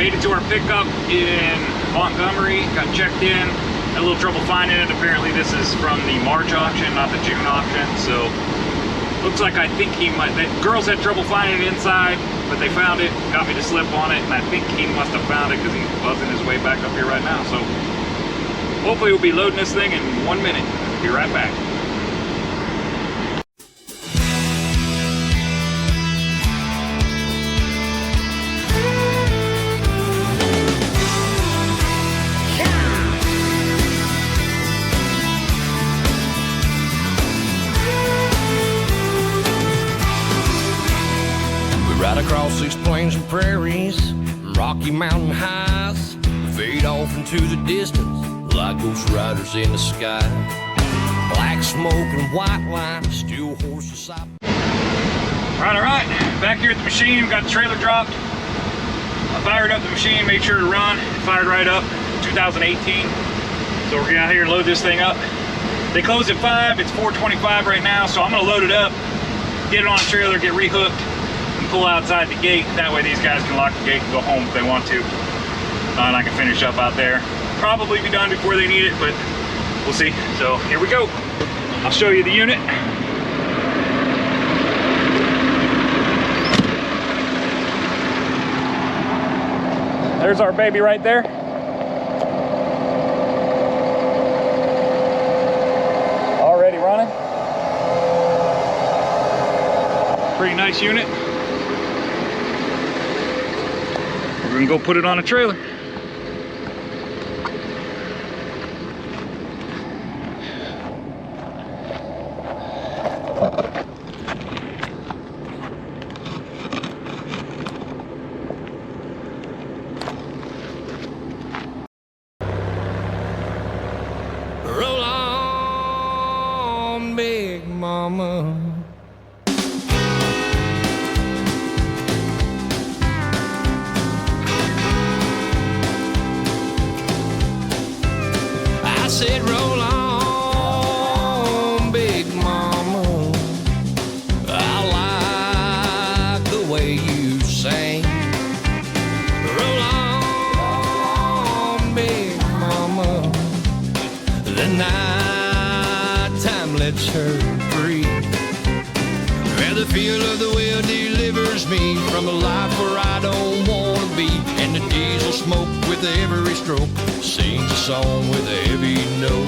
Made it to our pickup in Montgomery, got checked in. Had a little trouble finding it. Apparently this is from the March auction, not the June auction. So looks like I think he might, the girls had trouble finding it inside, but they found it, got me to slip on it, and I think he must have found it because he's buzzing his way back up here right now. So hopefully we'll be loading this thing in 1 minute. Be right back. Right across these plains and prairies, Rocky Mountain highs, fade off into the distance like ghost riders in the sky. Black smoke and white line, steel horses. All right. Back here at the machine, got the trailer dropped. I fired up the machine, made sure to run. It fired right up, 2018. So we're gonna get out here and load this thing up. They close at 5, it's 4:25 right now, so I'm gonna load it up, get it on the trailer, get rehooked, and pull outside the gate. That way these guys can lock the gate and go home if they want to. And I can finish up out there. Probably be done before they need it, but we'll see. So here we go. I'll show you the unit. There's our baby right there. Already running. Pretty nice unit. We're gonna go put it on a trailer. Roll on, big mama. I said roll on, big mama. I like the way you sing. Roll on, big mama. The night time lets her free. Where the feel of the wheel delivers me from a life where I don't wanna be. And the diesel smoke with every stroke sings a song with a heavy note.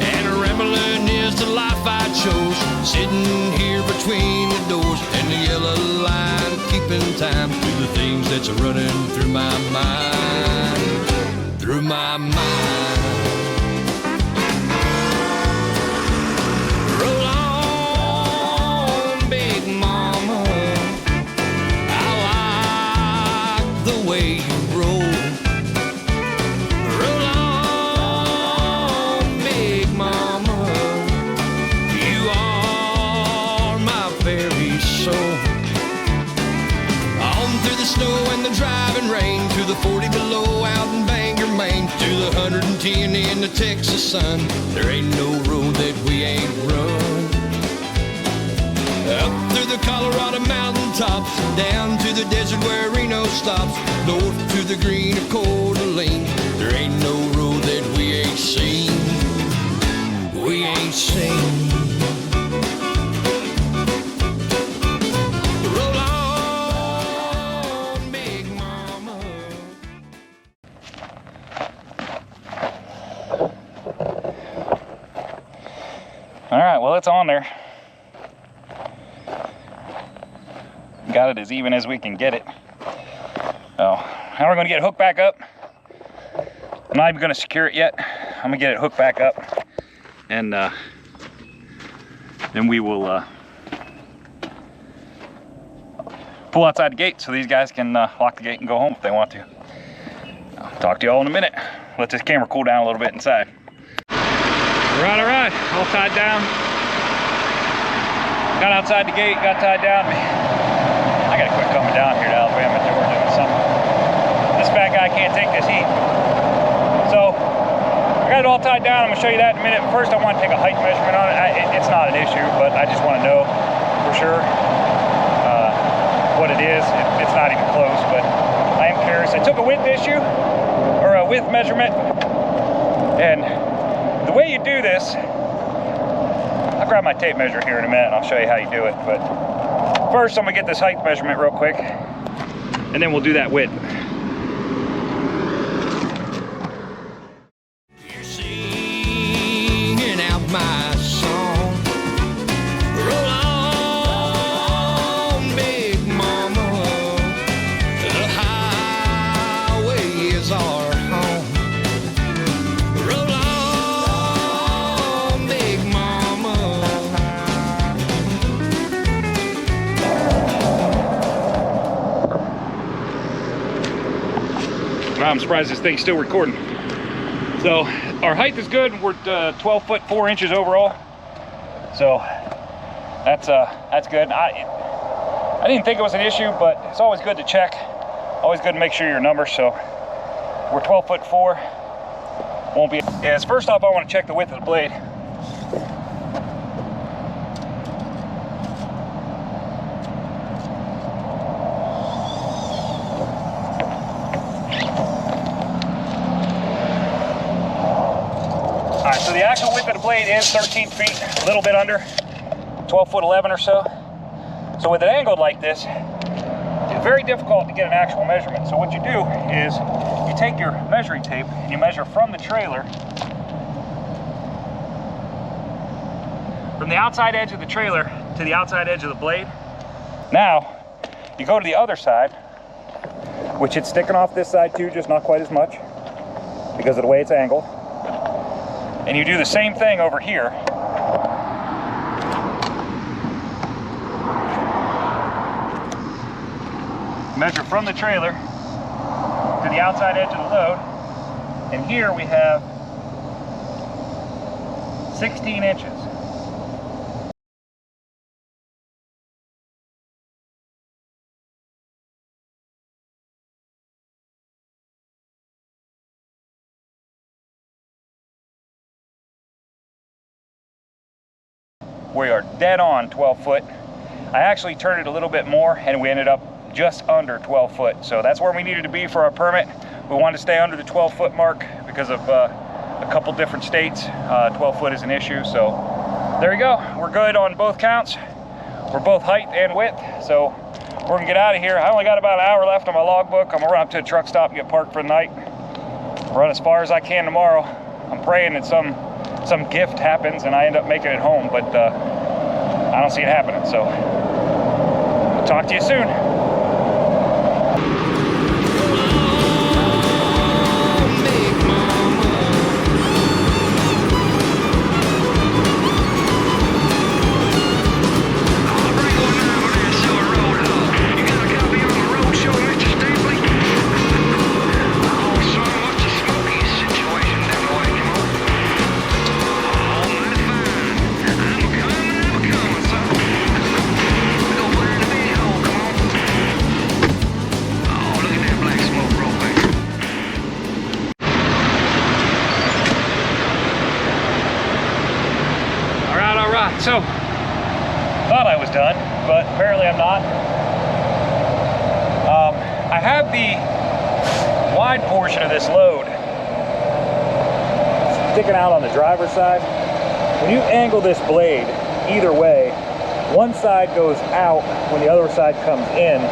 And rambling is the life I chose, sitting here between the doors and the yellow line, keeping time to the things that's running through my mind. Through my mind. Roll on, big mama. I like the way you roll. Roll on, big mama. You are my very soul. On through the snow and the driving rain, to the 40 below out in Bangor, Maine, to the 110 in the Texas sun. There ain't no road that we ain't run. Up through the Colorado mountain tops, down to the desert where Reno stops, north to the green of Coeur d'Alene. There ain't no road that we ain't seen. We ain't seen. Roll on, big mama. All right, well, it's on there. Got it as even as we can get it. So now we're gonna get it hooked back up. I'm not even gonna secure it yet. I'm gonna get it hooked back up, and then we will pull outside the gate so these guys can lock the gate and go home if they want to. I'll talk to you all in a minute. Let this camera cool down a little bit inside. All right, all tied down. Got outside the gate, got tied down. I gotta quit coming down here to Alabama, Georgia, doing something. This fat guy can't take this heat. So, I got it all tied down. I'm gonna show you that in a minute. First, I want to take a height measurement on it. It's not an issue, but I just want to know for sure what it is. It's not even close, but I took a width issue, or a width measurement, and the way you do this, I'll grab my tape measure here in a minute and I'll show you how you do it, but first I'm gonna get this height measurement real quick, and then we'll do that width. You're singing out my song. Roll on, big mama. The highway is our home. Roll on, big mama. I'm surprised this thing's still recording. So our height is good. We're 12 foot 4 inches overall. So that's good. I didn't think it was an issue, but it's always good to check. Always good to make sure your numbers. So we're 12 foot 4. Won't be. Yes. First off, I want to check the width of the blade. All right, so the actual width of the blade is 13 feet, a little bit under, 12 foot 11 or so. So with it angled like this, it's very difficult to get an actual measurement. So what you do is you take your measuring tape and you measure from the trailer, from the outside edge of the trailer to the outside edge of the blade. Now, you go to the other side, which it's sticking off this side too, just not quite as much because of the way it's angled. And you do the same thing over here. Measure from the trailer to the outside edge of the load. And here we have 16 inches. We are dead on 12 foot. I actually turned it a little bit more and we ended up just under 12 foot. So that's where we needed to be for our permit. We wanted to stay under the 12 foot mark because of a couple different states. 12 foot is an issue. So there you go. We're good on both counts. We're both height and width. So we're gonna get out of here. I only got about an hour left on my logbook. I'm gonna run up to a truck stop and get parked for the night. Run as far as I can tomorrow. I'm praying that some gift happens and I end up making it home, but I don't see it happening. So I'll talk to you soon. So, thought I was done, but apparently I'm not. I have the wide portion of this load sticking out on the driver's side. When you angle this blade either way, one side goes out when the other side comes in.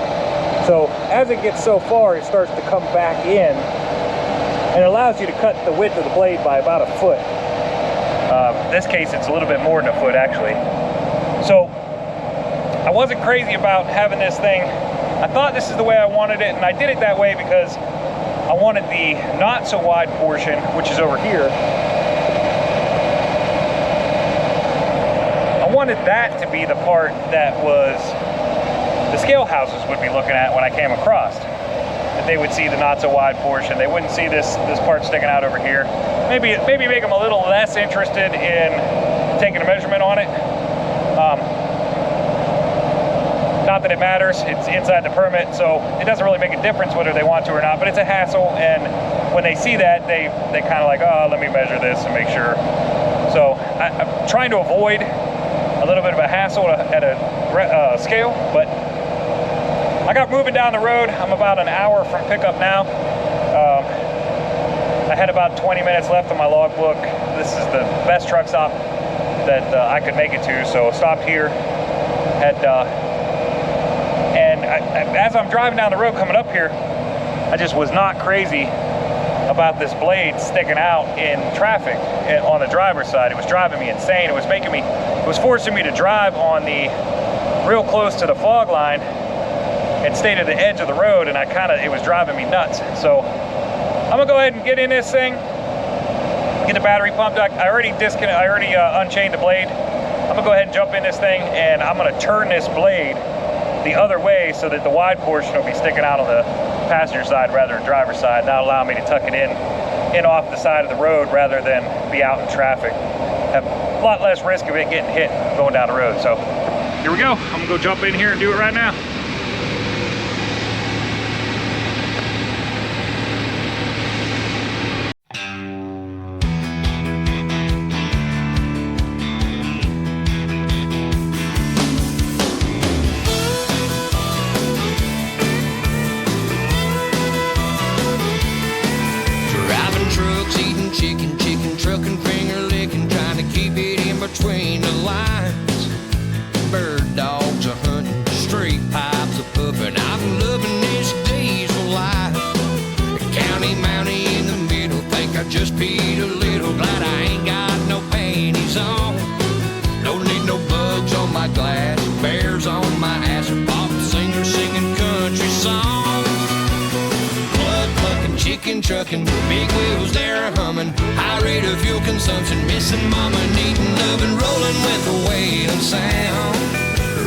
So as it gets so far, it starts to come back in, and it allows you to cut the width of the blade by about a foot. In this case, it's a little bit more than a foot actually. So I wasn't crazy about having this thing. I thought this is the way I wanted it, and I did it that way because I wanted the not so wide portion, which is over here. I wanted that to be the part that was the scale houses would be looking at when I came across. That they would see the not so wide portion. They wouldn't see this part sticking out over here. Maybe make them a little less interested in taking a measurement on it. Not that it matters, it's inside the permit, so it doesn't really make a difference whether they want to or not, but it's a hassle, and when they see that, they kind of like, oh, let me measure this and make sure. So I'm trying to avoid a little bit of a hassle at a scale, but I got moving down the road. I'm about an hour from pickup now. I had about 20 minutes left on my logbook. This is the best truck stop that I could make it to, so stopped here. As I'm driving down the road coming up here, I just was not crazy about this blade sticking out in traffic on the driver's side. It was driving me insane. It was forcing me to drive on the real close to the fog line and stay to the edge of the road, and it was driving me nuts. So I'm gonna go ahead and get in this thing, get the battery pumped. I already unchained the blade. I'm gonna go ahead and jump in this thing, and I'm gonna turn this blade the other way so that the wide portion will be sticking out on the passenger side rather than driver's side. That'll allow me to tuck it in off the side of the road rather than be out in traffic. Have a lot less risk of it getting hit going down the road. So here we go. I'm gonna go jump in here and do it right now. Between the lines, bird dogs are hunting, street pipes are puffing. I'm loving this diesel life. A county mountie in the middle, think I just peed a little. Glad I ain't got no panties on. Don't need no bugs on my glass, bears on my ass, or pop singer singing country songs. Blood plucking, chicken trucking, big wheels they're humming. High rate of fuel consumption, missing mama, needing loving, rolling with a wailing sound.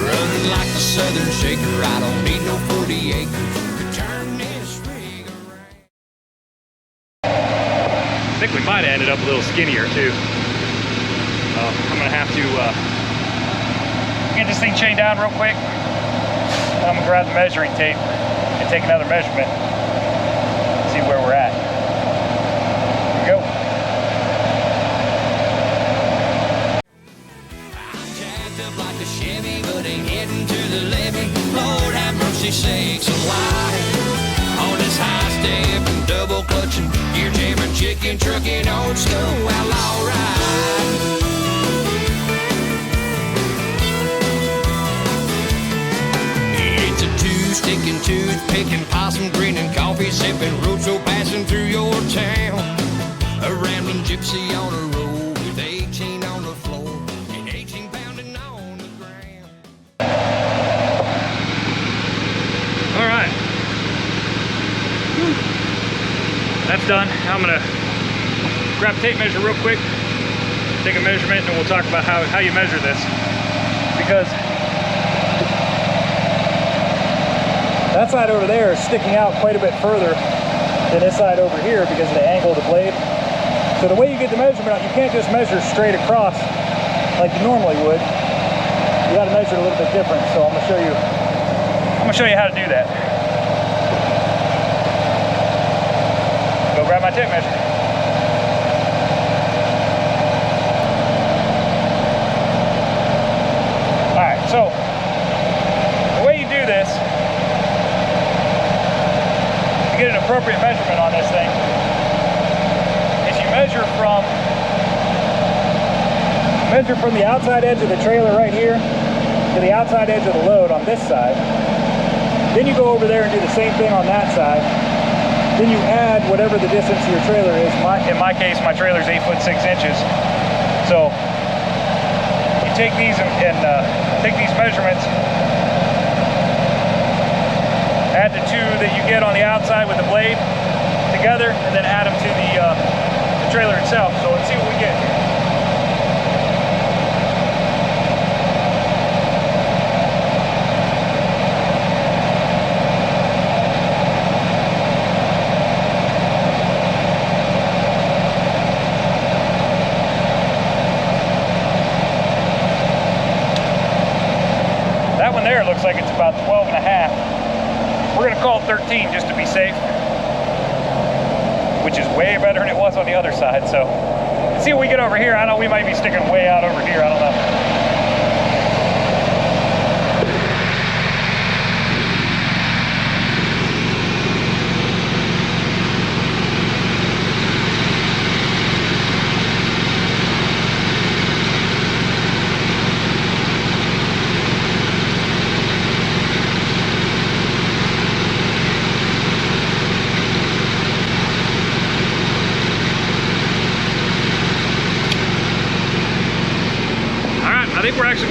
Running like the southern shaker, I don't need no 40 acres to turn this rig around. I think we might have ended up a little skinnier too. I'm gonna have to get this thing chained down real quick. I'm gonna grab the measuring tape and take another measurement. See where we're at. Here we go. Like a Chevy, but ain't heading to the levee. Lord have mercy sakes alive. On this high step and double clutching, gear jamming, chicken trucking, old school outlaw ride. It's a two-sticking, tooth-picking, possum grinning, coffee sipping, roadshow passing through your town. A rambling gypsy on a road with 18 on the floor and 18 pounding on the ground. All right. That's done. I'm gonna grab a tape measure real quick, take a measurement, and we'll talk about how you measure this. Because that side over there is sticking out quite a bit further than this side over here because of the angle of the blade. So the way you get the measurement out, you can't just measure straight across like you normally would. You got to measure it a little bit different. So I'm gonna show you how to do that. Go grab my tape measure. All right, so the way you do this, to get an appropriate measurement on this thing, is you measure from the outside edge of the trailer right here to the outside edge of the load on this side. Then you go over there and do the same thing on that side. Then you add whatever the distance to your trailer is. In my case, my trailer's 8 foot 6 inches. So you take these and take these measurements, add the two that you get on the outside with the blade together, and then add them to the trailer itself. So let's see what we get. That one there looks like it's about 12 and a half. We're gonna call it 13 just to be safe, which is way better than it was on the other side. So let's see what we get over here. I know we might be sticking way out over here, I don't know.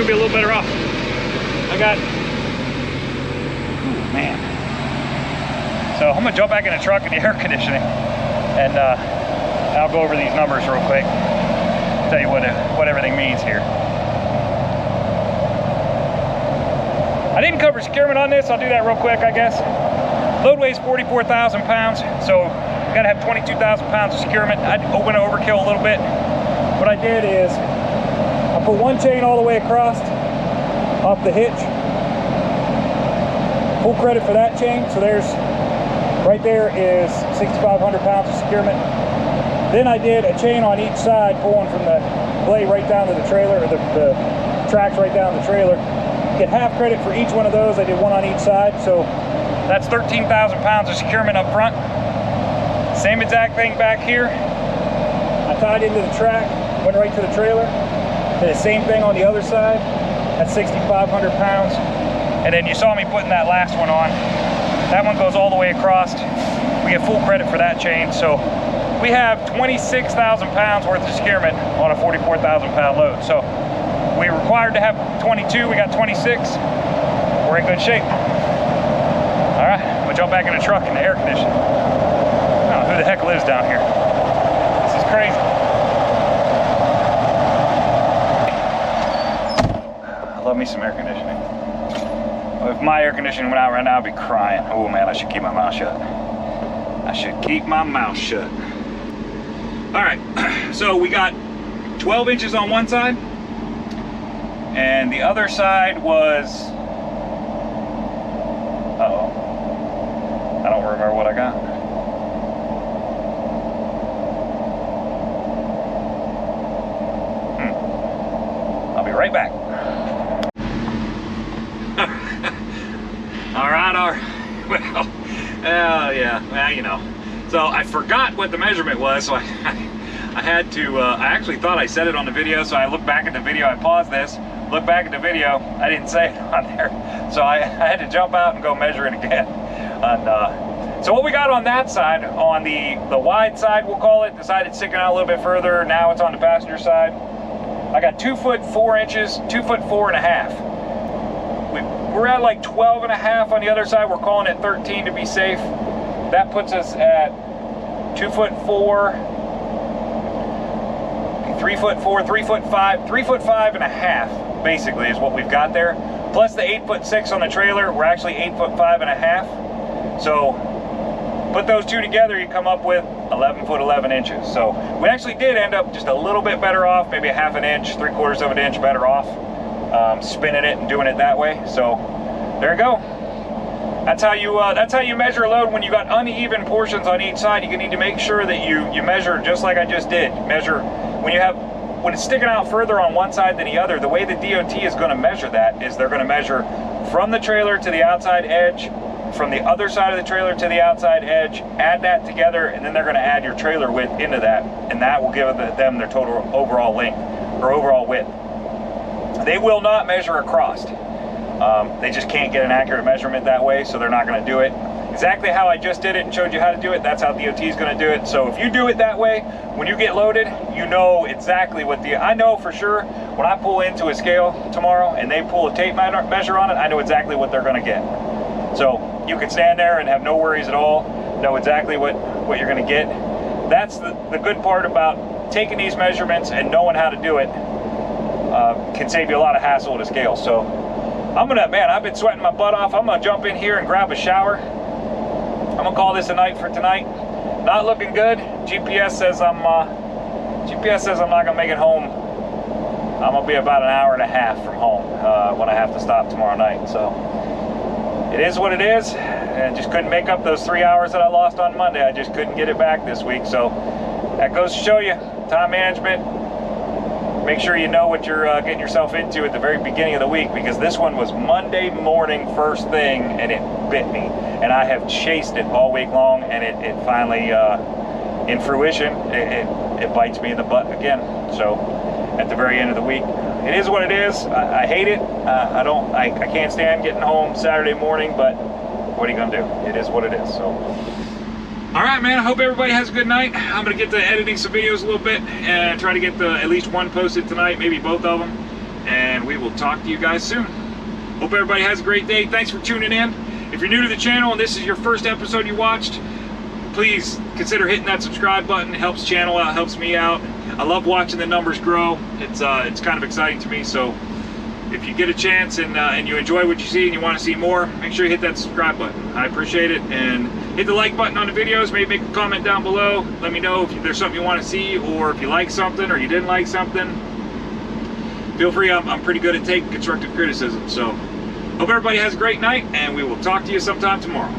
gonna be a little better off. I got, ooh, man. So I'm gonna jump back in the truck and the air conditioning, and I'll go over these numbers real quick. Tell you what everything means here. I didn't cover securement on this. I'll do that real quick, I guess. Load weighs 44,000 pounds, so you gotta have 22,000 pounds of securement. I went overkill a little bit. What I did is I put one chain all the way across off the hitch. Full credit for that chain. So there's, right there is 6,500 pounds of securement. Then I did a chain on each side, pulling from the blade right down to the trailer, or the tracks right down to the trailer. Get half credit for each one of those. I did one on each side, so that's 13,000 pounds of securement up front. Same exact thing back here. I tied into the track, went right to the trailer. Did the same thing on the other side. That's 6,500 pounds. And then you saw me putting that last one on. That one goes all the way across. We get full credit for that chain. So we have 26,000 pounds worth of securement on a 44,000 pound load. So we were required to have 22, we got 26. We're in good shape. All right, I'm gonna jump back in the truck and the air conditioning. I don't know who the heck lives down here. This is crazy. I love me some air conditioning. If my air conditioning went out right now, I'd be crying. Oh man, I should keep my mouth shut. I should keep my mouth shut. All right, so we got 12 inches on one side, and the other side was, uh-oh, I don't remember what I got. I'll be right back. All right, well, yeah, well, you know. So I forgot what the measurement was, so I had to, I actually thought I said it on the video, so I looked back at the video, I paused this, looked back at the video, I didn't say it on there, so I had to jump out and go measure it again. And, so what we got on that side, on the wide side, we'll call it, the side that's sticking out a little bit further, now it's on the passenger side, I got 2 foot 4 inches, 2 foot 4 and a half. We're at like 12 and a half on the other side, we're calling it 13 to be safe. That puts us at 2 foot 4, 3 foot 4, 3 foot 5, 3 foot 5 and a half, basically, is what we've got there. Plus the 8 foot 6 on the trailer, we're actually 8 foot 5 and a half. So put those two together, you come up with 11 foot 11 inches. So we actually did end up just a little bit better off, maybe a half an inch, 3/4 of an inch better off, spinning it and doing it that way. So there you go. That's how you measure a load when you got uneven portions on each side. You need to make sure that you measure just like I just did. Measure when it's sticking out further on one side than the other. The way the DOT is going to measure that is they're going to measure from the trailer to the outside edge, from the other side of the trailer to the outside edge, add that together, and then they're going to add your trailer width into that, and that will give them their total overall length or overall width. They will not measure across. They just can't get an accurate measurement that way, so they're not going to do it. Exactly how I just did it and showed you how to do it, that's how DOT is going to do it. So if you do it that way, when you get loaded, you know exactly what I know for sure, when I pull into a scale tomorrow and they pull a tape measure on it, I know exactly what they're going to get. So you can stand there and have no worries at all, know exactly what you're going to get. That's the good part about taking these measurements and knowing how to do it. Can save you a lot of hassle at a scale. So I've been sweating my butt off. I'm gonna jump in here and grab a shower. I'm gonna call this a night for tonight. Not looking good. GPS says I'm not gonna make it home. I'm gonna be about an hour and a half from home when I have to stop tomorrow night. So it is what it is, and just couldn't make up those 3 hours that I lost on Monday. I just couldn't get it back this week. So that goes to show you time management. Make sure you know what you're getting yourself into at the very beginning of the week, because this one was Monday morning first thing and it bit me, and I have chased it all week long, and it finally in fruition it bites me in the butt again. So at the very end of the week, it is what it is. I hate it. I can't stand getting home Saturday morning, but what are you gonna do? It is what it is. So all right, man, I hope everybody has a good night. I'm gonna get to editing some videos a little bit and try to get at least one posted tonight, maybe both of them. and we will talk to you guys soon. Hope everybody has a great day. Thanks for tuning in. If you're new to the channel and this is your first episode you watched, please consider hitting that subscribe button. It helps the channel out, helps me out. I love watching the numbers grow. It's kind of exciting to me. So if you get a chance and you enjoy what you see and you want to see more, make sure you hit that subscribe button. I appreciate it. And hit the like button on the videos. Maybe make a comment down below. Let me know if there's something you want to see, or if you like something or you didn't like something. Feel free. I'm pretty good at taking constructive criticism. So hope everybody has a great night, and we will talk to you sometime tomorrow.